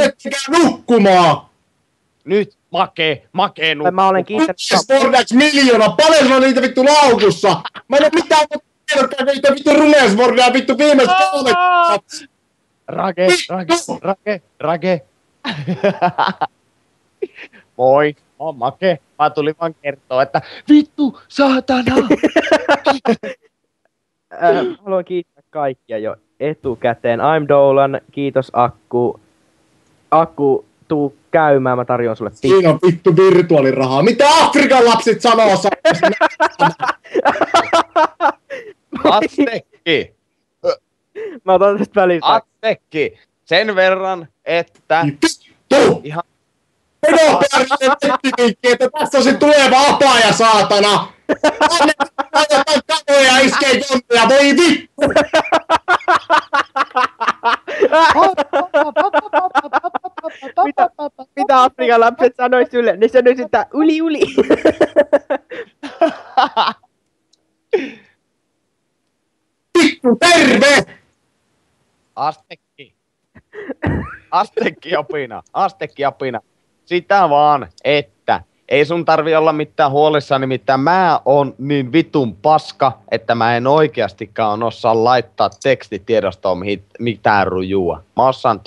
menkää nukkumaan! Nyt Make nukkuu. Mä olen kiittänyt. Runeswordax miljoona, paljon sulla on niitä vittu laukussa! Mä en oo mitään tiedokkaan, kun niitä vittu Runeswordia vittu viimeiset 3 Rage. Moi, mä oon Make. Mä tulin vaan kertoa, että vittu, saatana! Haluan kiittää kaikkia jo etukäteen. I'm Dolan, kiitos Akku. Akku, tuu käymään, mä tarjoan sulle pizza. Siinä on vittu virtuaalirahaa. Mitä Afrikan lapset sanoo? Aztekki! Mä otan tästä välistä. Aztekki! Sen verran, että... Vittu! Ihan... Pedopäällinen nettivinkki, että tässä on se tuleva apaaja, saatana! Annetaan kavoja ja iskee jonneja, voi vittu! Mitä Afrikan lapset sanoi sulle? Ne sanoi sitä uli. Vittu, terve! Astekki-apina. Sitä vaan, että ei sun tarvi olla mitään huolissaan, nimittäin mä oon niin vitun paska, että mä en oikeastikaan osaa laittaa tekstitiedostoon mitään rujua. Mä osaan